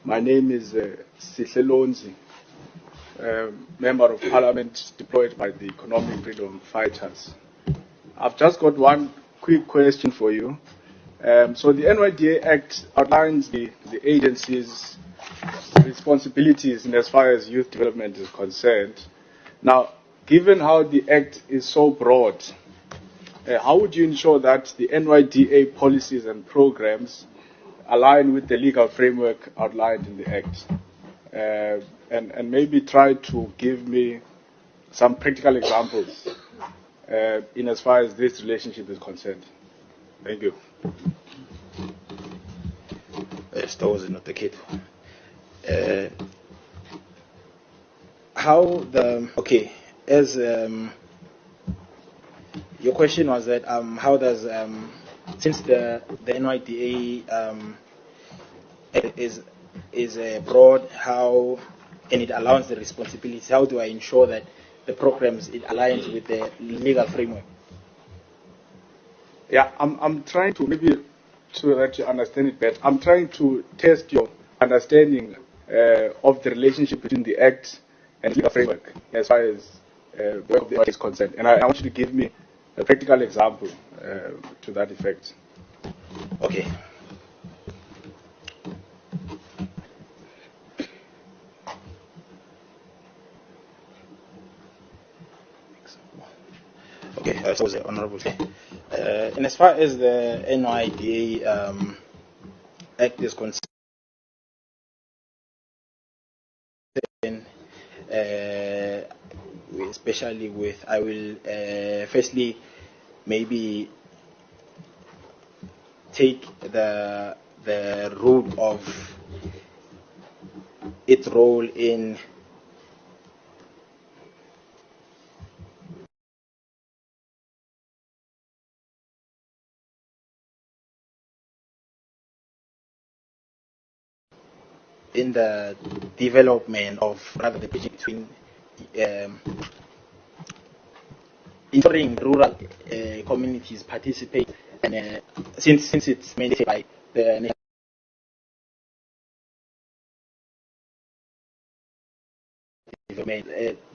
My name is Sihle Lonzi, Member of Parliament deployed by the Economic Freedom Fighters. I've just got one quick question for you. So the NYDA Act outlines the agency's responsibilities in as far as youth development is concerned. Now, given how the Act is so broad, how would you ensure that the NYDA policies and programs align with the legal framework outlined in the Act? And maybe try to give me some practical examples in as far as this relationship is concerned. Thank you. Those not the kid. As your question was that how does since the NYDA is broad, how and it allows the responsibilities, how do I ensure that the programs it aligns with the legal framework? Yeah, I'm trying to maybe so that you understand it better. I'm trying to test your understanding of the relationship between the Act and legal framework as far as the work of the Act is concerned. And I want you to give me a practical example to that effect. Okay. Okay, so the Honorable and as far as the NYDA Act is concerned, especially with, I will firstly maybe take the root of its role in the development of, rather the bridging between ensuring rural communities participate, and since it's mandated by the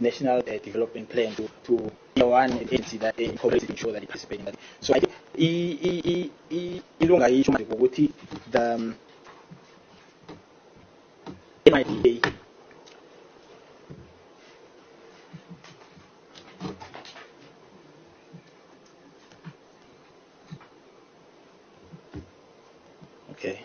National Development Plan to one agency that incorporates to ensure that it participates in that. So I think the NYDA okay.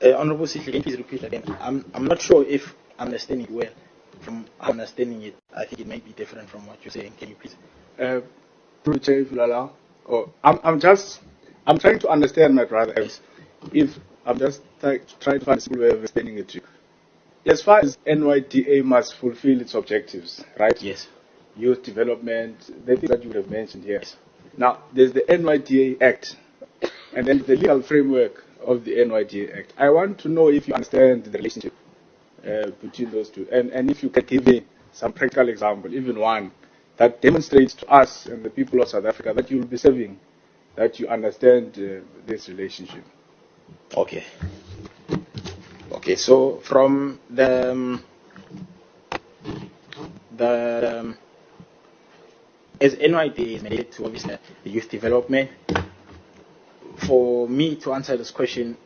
Honorable Sihle, can you please repeat again? I'm not sure if I'm understanding it well. From understanding it, I think it might be different from what you're saying. Can you please? I'm trying to understand, my brother. Yes. If I'm just trying to find a simple way of explaining it to you. As far as NYDA must fulfill its objectives, right? Yes. Youth development, the things that you would have mentioned here. Yes. Now, there's the NYDA Act, and then the legal framework of the NYDA Act. I want to know if you understand the relationship between those two, and if you can give me some practical example, even one, that demonstrates to us and the people of South Africa that you will be serving, that you understand this relationship. Okay. Okay, so from the as NYDA is mandated to obviously the youth development, for me to answer this question,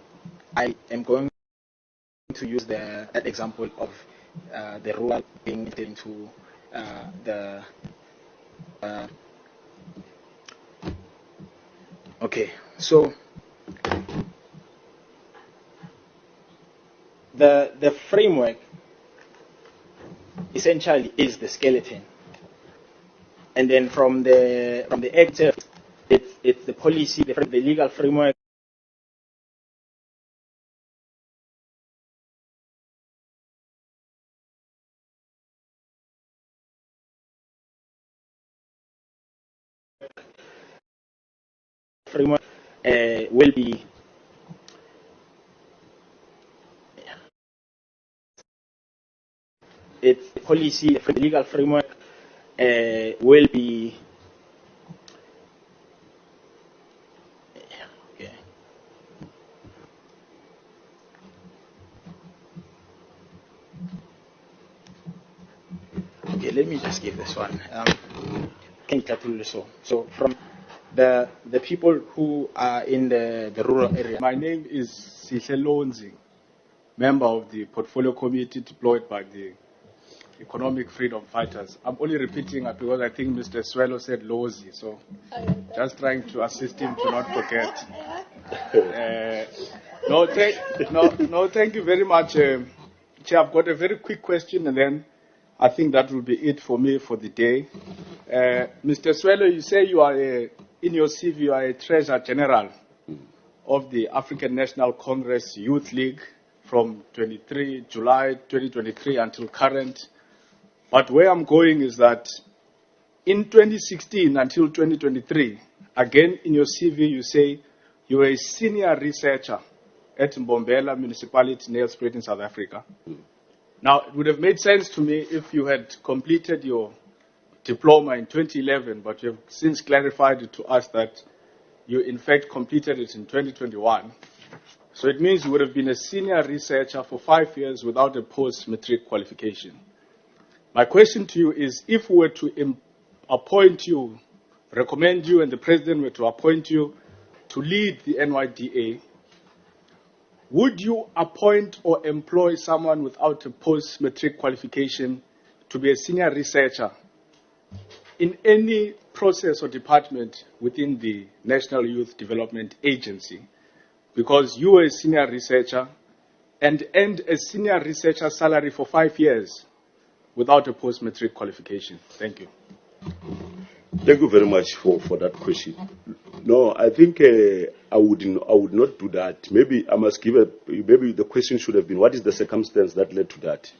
I am going to use that example of the rural being into the okay, so the framework essentially is the skeleton, and then from the act, it's the policy, the legal framework. Framework will be its policy, the legal framework will be okay. let me just give this one. So from the people who are in the rural area. My name is Sihle Lonzi, member of the portfolio committee deployed by the Economic Freedom Fighters. I'm only repeating because I think Mr. Swelo said Lozi, so just trying to assist him to not forget. Thank you very much. Chair, I've got a very quick question, and then I think that will be it for me for the day. Mr. Swelo, you say you are in your CV, you are a Treasurer General of the African National Congress Youth League from July 2023 until current. But where I'm going is that in 2016 until 2023, again in your CV you say you were a senior researcher at Mbombela Municipality, Nelspruit in South Africa. Now, it would have made sense to me if you had completed your diploma in 2011, but you have since clarified it to us that you in fact completed it in 2021. So it means you would have been a senior researcher for 5 years without a post-matric qualification. My question to you is, if we were to appoint you, recommend you, and the President were to appoint you to lead the NYDA, would you appoint or employ someone without a post-matric qualification to be a senior researcher in any process or department within the National Youth Development Agency? Because you were a senior researcher and earned a senior researcher salary for 5 years without a post-matric qualification. Thank you. Thank you very much for that question. No, I think I would not do that. Maybe I must maybe the question should have been, what is the circumstance that led to that?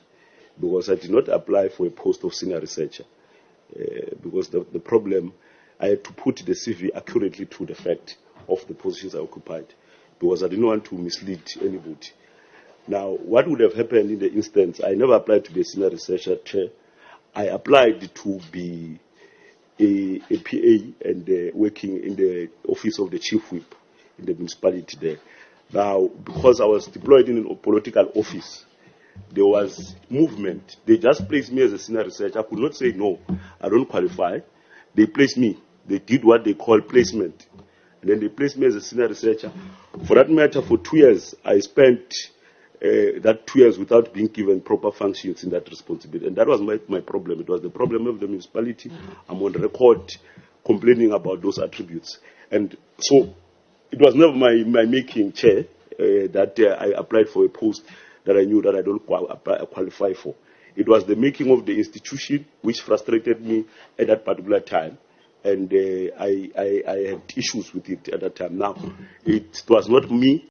Because I did not apply for a post of senior researcher. Because the problem, I had to put the CV accurately to the fact of the positions I occupied, because I didn't want to mislead anybody. Now, what would have happened in the instance, I never applied to be a senior researcher chair. I applied to be a PA and working in the office of the chief whip in the municipality there. Now, because I was deployed in a political office, there was movement. They just placed me as a senior researcher. I could not say, no, I don't qualify. They placed me. They did what they call placement. And then they placed me as a senior researcher. For that matter, for 2 years, I spent that 2 years without being given proper functions in that responsibility. And that was my problem. It was the problem of the municipality. I'm on record complaining about those attributes. And so it was never my making, Chair, that I applied for a post that I knew that I don't qualify for. It was the making of the institution which frustrated me at that particular time. And I had issues with it at that time. Now, it was not me.